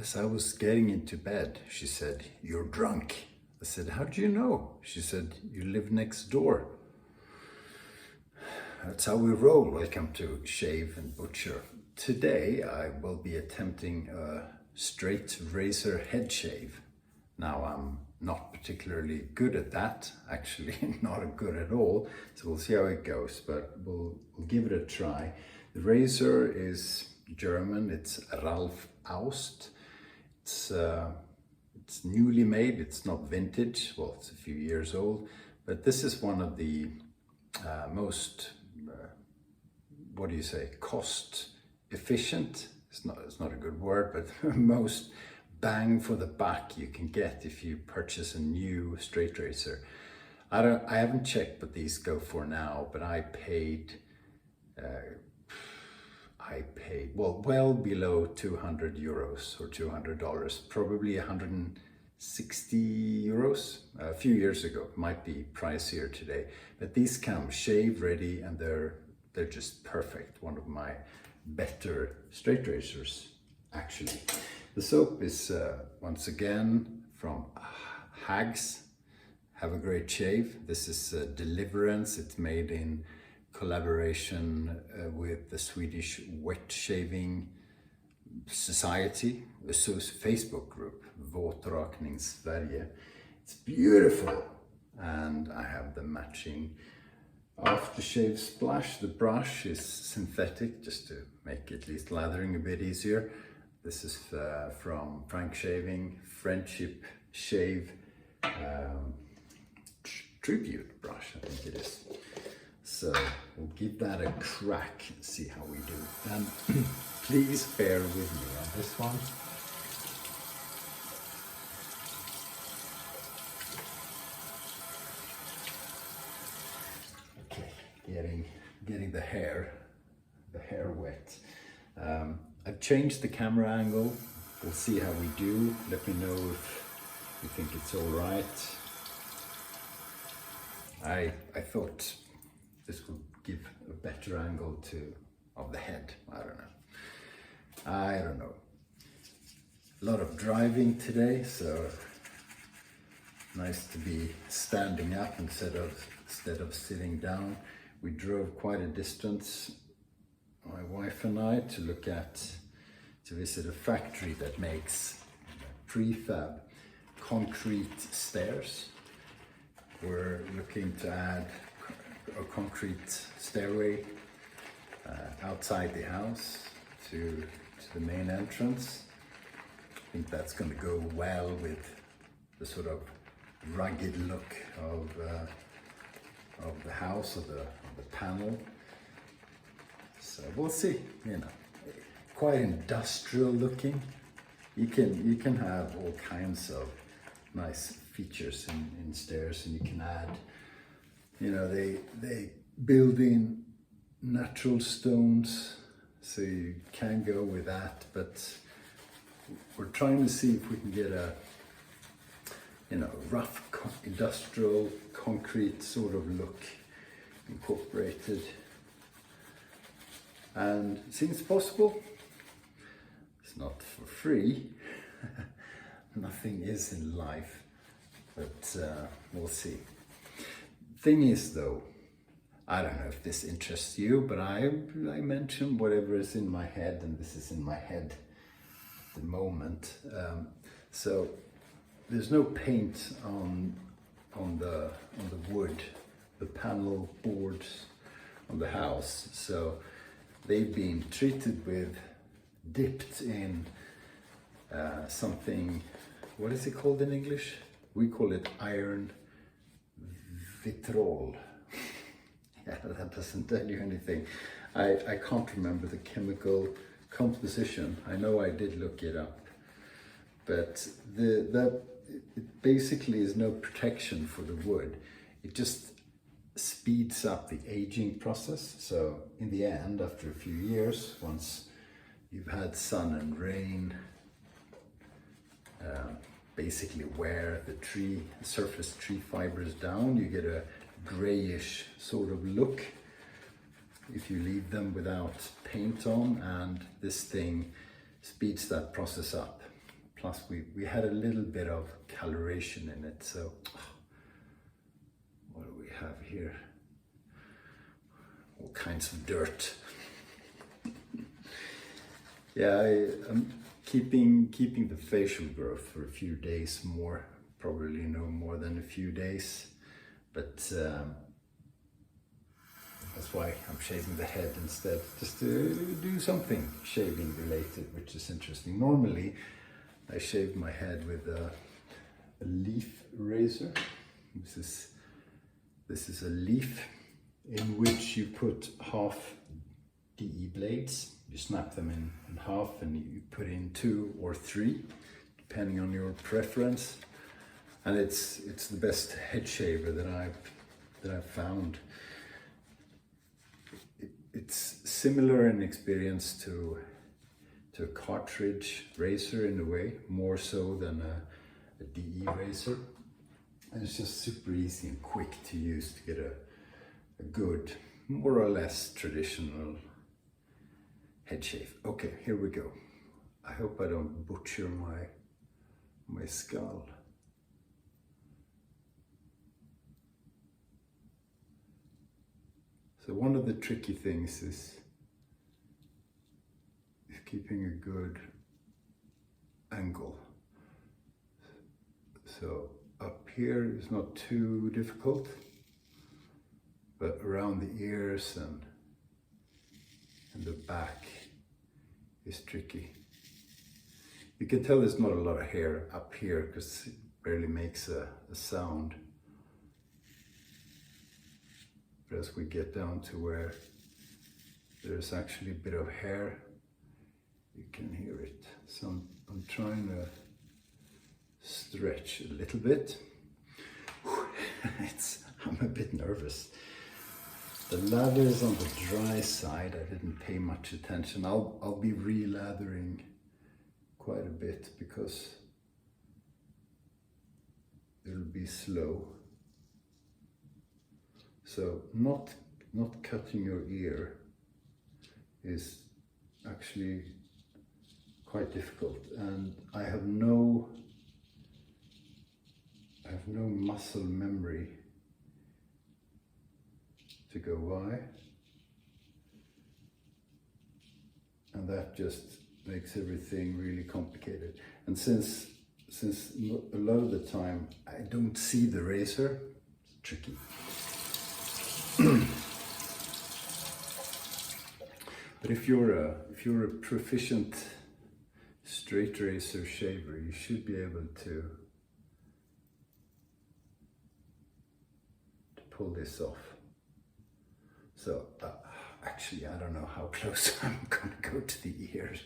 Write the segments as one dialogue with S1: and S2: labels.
S1: As I was getting into bed, she said, "You're drunk." I said, "How do you know?" She said, "You live next door." That's how we roll. Welcome to Shave and Butcher. Today I will be attempting a straight razor head shave. Now I'm not particularly good at that, actually not good at all, so we'll see how it goes, but we'll give it a try. The razor is German, it's Ralph Aust. It's newly made, it's not vintage, well, it's a few years old, but this is one of the most, what do you say, cost efficient, it's not a good word, but most bang for the buck you can get if you purchase a new straight razor. I haven't checked what these go for now, but I paid well below 200 euros or $200, probably 160 euros a few years ago. Might be pricier today, but these come shave ready and they're just perfect. One of my better straight razors, actually. The soap is once again from Hags. Have a great shave. This is Deliverance. It's made in collaboration with the Swedish Wet Shaving Society, a Facebook group, Våtrakning Sverige. It's beautiful, and I have the matching aftershave splash. The brush is synthetic, just to make at least lathering a bit easier. This is from Frank Shaving, Friendship Shave Tribute brush, I think it is. So we'll give that a crack and see how we do. And please bear with me on this one. Okay, getting the hair wet. I've changed the camera angle. We'll see how we do. Let me know if you think it's all right. I thought this would give a better angle of the head. I don't know. A lot of driving today, so nice to be standing up instead of sitting down. We drove quite a distance, my wife and I, to visit a factory that makes prefab concrete stairs. We're looking to add a concrete stairway outside the house to the main entrance. I think that's going to go well with the sort of rugged look of the house, of the panel. So we'll see, quite industrial looking. You can have all kinds of nice features in stairs, and you can add, they build in natural stones, so you can go with that, but we're trying to see if we can get a rough industrial concrete sort of look incorporated, and it seems possible. It's not for free. Nothing is in life, but we'll see. Thing is though, I don't know if this interests you, but I mention whatever is in my head, and this is in my head at the moment. So there's no paint on the wood, the panel boards on the house, so they've been dipped in something, what is it called in English? We call it iron vitrol. Yeah, that doesn't tell you anything. I can't remember the chemical composition. I know I did look it up, but it basically is no protection for the wood. It just speeds up the aging process. So in the end, after a few years, once you've had sun and rain basically wear the surface tree fibers down, you get a grayish sort of look if you leave them without paint on, and this thing speeds that process up. Plus we had a little bit of coloration in it, so what do we have here? All kinds of dirt. Yeah, I'm keeping the facial growth for a few days more, probably no more than a few days, but that's why I'm shaving the head instead, just to do something shaving related, which is interesting. Normally I shave my head with a leaf razor. This is a leaf in which you put half DE blades. You snap them in half and you put in 2 or 3, depending on your preference. And it's the best head shaver that I've found. It's similar in experience to a cartridge razor in a way, more so than a DE razor. And it's just super easy and quick to use to get a good, more or less traditional head shave. Okay, here we go. I hope I don't butcher my skull. So one of the tricky things is keeping a good angle. So up here is not too difficult, but around the ears and the back is tricky. You can tell there's not a lot of hair up here because it barely makes a sound. But as we get down to where there's actually a bit of hair, you can hear it. So I'm trying to stretch a little bit. I'm a bit nervous. The lather is on the dry side. I didn't pay much attention. I'll be re-lathering quite a bit because it'll be slow. So not cutting your ear is actually quite difficult, and I have no muscle memory to go by, and that just makes everything really complicated. And since a lot of the time I don't see the razor, it's tricky. But if you're a proficient straight razor shaver, you should be able to pull this off. So actually, I don't know how close I'm gonna go to the ears.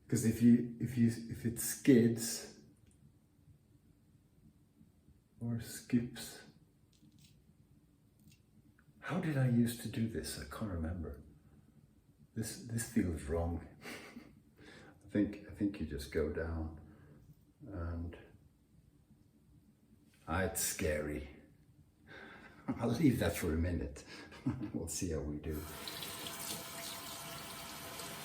S1: Because if it skids or skips. How did I used to do this? I can't remember. This feels wrong. I think you just go down and it's scary. I'll leave that for a minute. We'll see how we do.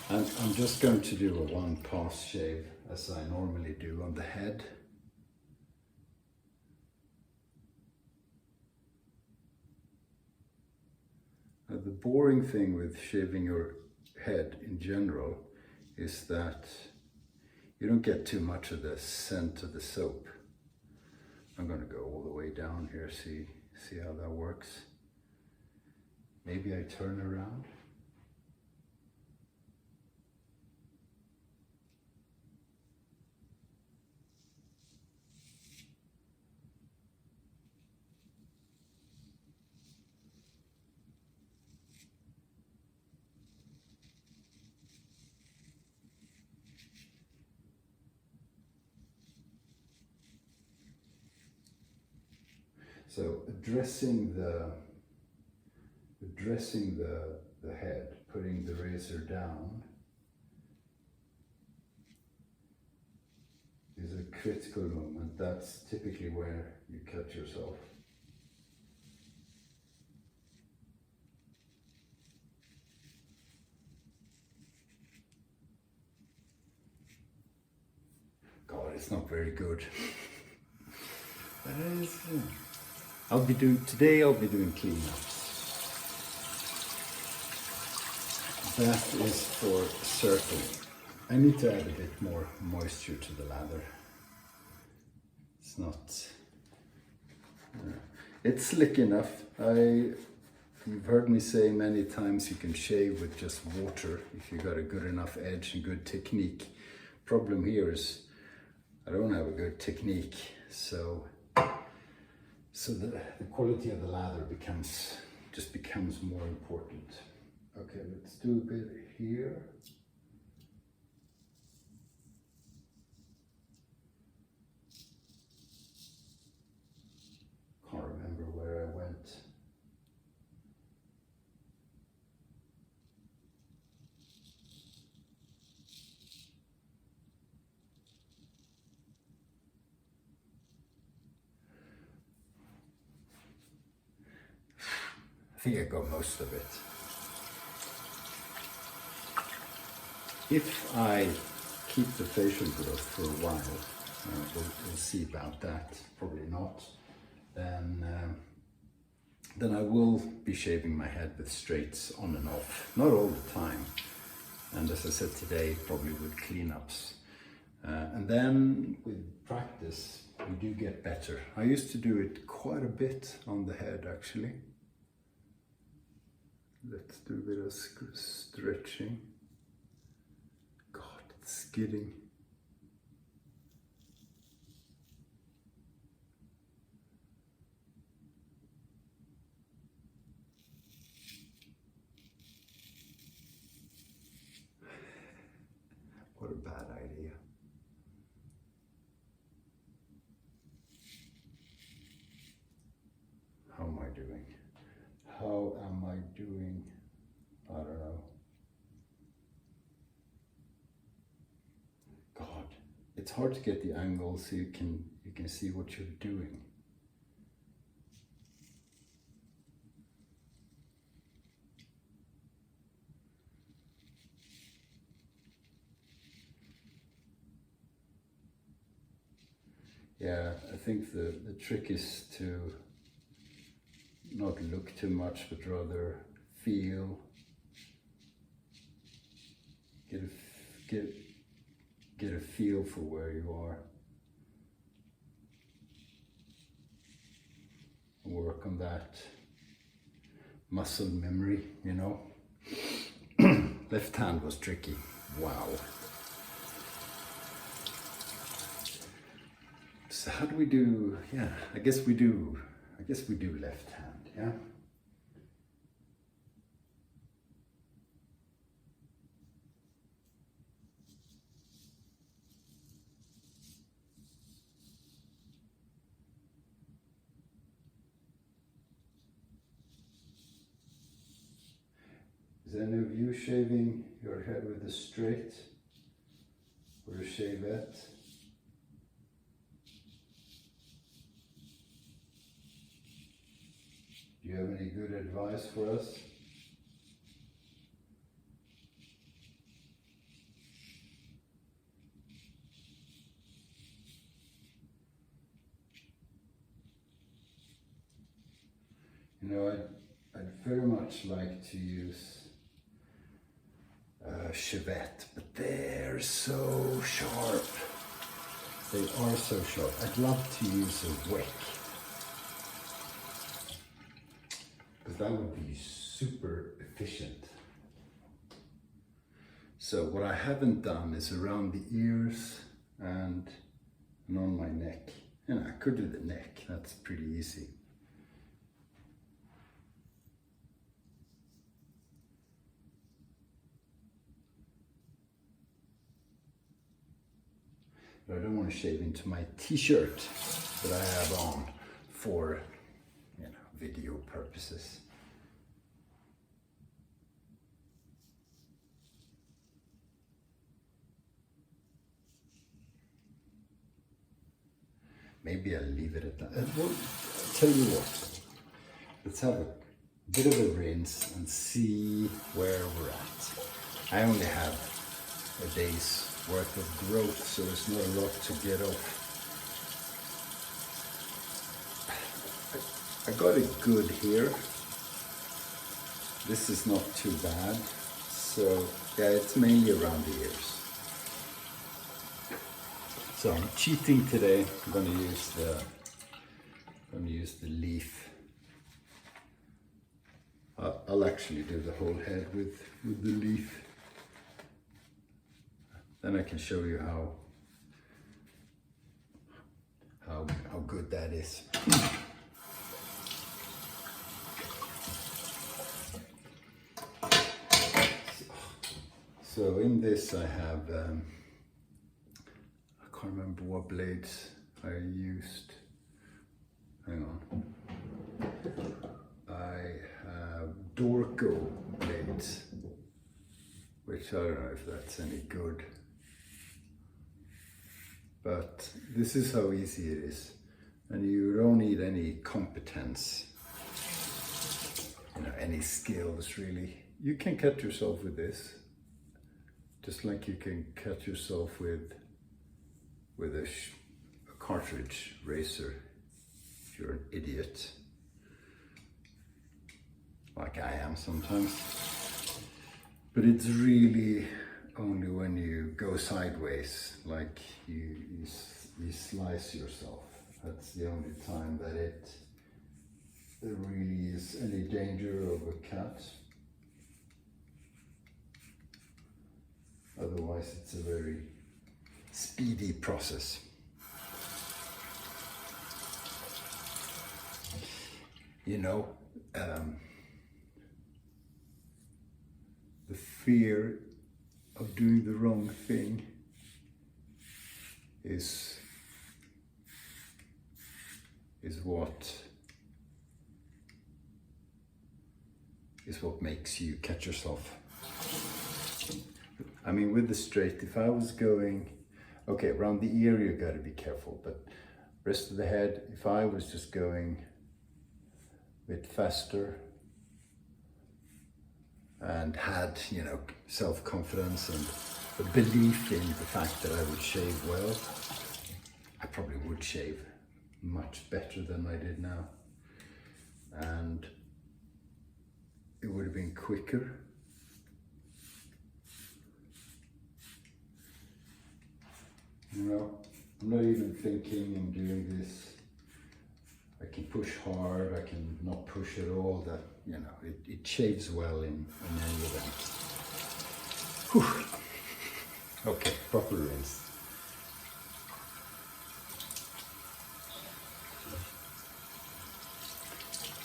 S1: And I'm just going to do a one pass shave as I normally do on the head. The boring thing with shaving your head in general is that you don't get too much of the scent of the soap. I'm going to go all the way down here, see how that works. Maybe I turn around. So addressing the head, putting the razor down is a critical moment. That's typically where you cut yourself. it's not very good. But it is, I'll be doing cleanups. That is for certain. I need to add a bit more moisture to the lather. It's not... it's slick enough. You've heard me say many times you can shave with just water if you got a good enough edge and good technique. Problem here is I don't have a good technique, so the quality of the lather becomes more important. Okay, let's do a bit here. Can't remember where I went. I think I got most of it. If I keep the facial growth for a while, we'll see about that, probably not, then I will be shaving my head with straights on and off, not all the time, and as I said today, probably with cleanups. And then with practice, we do get better. I used to do it quite a bit on the head, actually. Let's do a bit of stretching. God, it's skidding. What a bad idea. How am I doing? How am I doing? I don't know. God, it's hard to get the angle so you can see what you're doing. Yeah, I think the trick is to not look too much, but rather feel, get a feel for where you are. Work on that muscle memory, you know. Left hand was tricky. Wow. So how do we do? Yeah, I guess we do left hand, yeah. Is any of you shaving your head with a straight or a shavette? Do you have any good advice for us? You know, I'd very much like to use Chevette, but they're so sharp. They are so sharp. I'd love to use a wick, because that would be super efficient. So what I haven't done is around the ears and on my neck. And I could do the neck, that's pretty easy. But I don't want to shave into my t-shirt that I have on for, you know, video purposes. Maybe I'll leave it at that. Well, I'll tell you what, let's have a bit of a rinse and see where we're at. I only have a day's worth of growth, so there's not a lot to get off. I got it good here. This is not too bad. So yeah, it's mainly around the ears. So I'm cheating today. I'm going to use the leaf. I'll actually do the whole head with the leaf. Then I can show you how good that is. So in this I have, I can't remember what blades I used. Hang on. I have Dorco blades, which I don't know if that's any good. But this is how easy it is. And you don't need any competence, any skills really. You can cut yourself with this. Just like you can cut yourself with a cartridge razor if you're an idiot, like I am sometimes. But it's really only when you go sideways, like you slice yourself. That's the only time that there really is any danger of a cut. Otherwise, it's a very speedy process. The fear of doing the wrong thing is what makes you cut yourself. I mean, with the straight, if I was going, okay, around the ear you got to be careful, but rest of the head, if I was just going a bit faster and had, self-confidence and a belief in the fact that I would shave well, I probably would shave much better than I did now. And it would have been quicker. I'm not even thinking I'm doing this. I can push hard, I can not push at all. That, it shaves well in any event. Whew. Okay, proper rinse.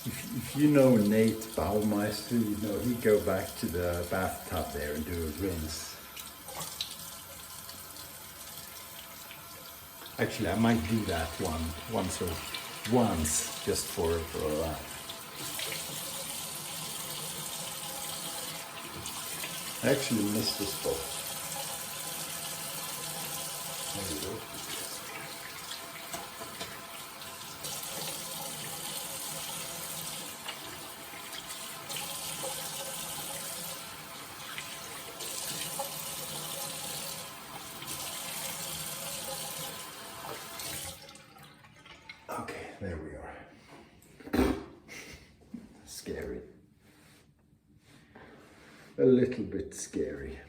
S1: If you know Nate Baumeister, he'd go back to the bathtub there and do a rinse. Actually, I might do that once, just for a laugh. I actually missed this spot. There we go. Okay, there we are. Scary. A little bit scary.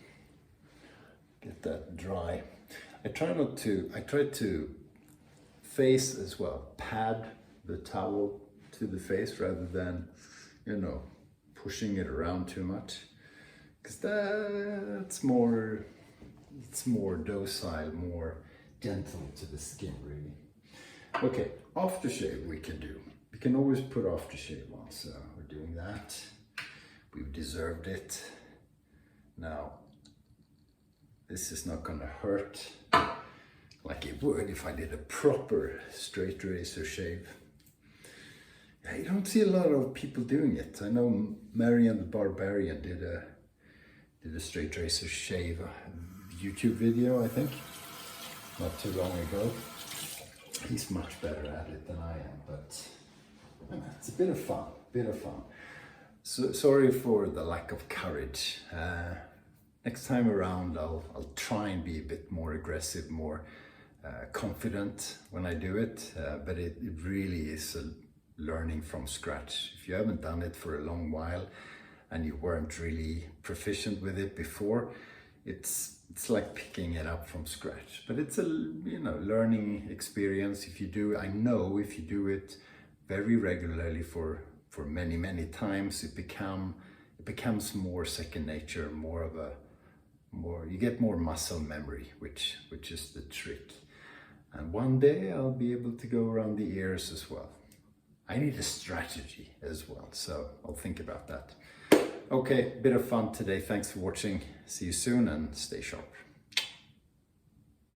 S1: Get that dry. I try to face as well, pad the towel to the face rather than, pushing it around too much. Because it's more docile, more gentle to the skin really. Okay, aftershave we can do. We can always put aftershave on, so we're doing that. We've deserved it. Now, this is not gonna hurt like it would if I did a proper straight razor shave. You don't see a lot of people doing it. I know Marian the Barbarian did a straight razor shave YouTube video, I think, not too long ago. He's much better at it than I am, but it's a bit of fun, So sorry for the lack of courage. next time around I'll try and be a bit more aggressive, more confident when I do it, but it really is a learning from scratch. If you haven't done it for a long while and you weren't really proficient with it before, it's like picking it up from scratch. But it's a learning experience. If you do, I know if you do it very regularly for many times, it becomes more second nature, you get more muscle memory, which is the trick. And one day I'll be able to go around the ears as well. I need a strategy as well, so I'll think about that. Okay, bit of fun today. Thanks for watching. See you soon and stay sharp.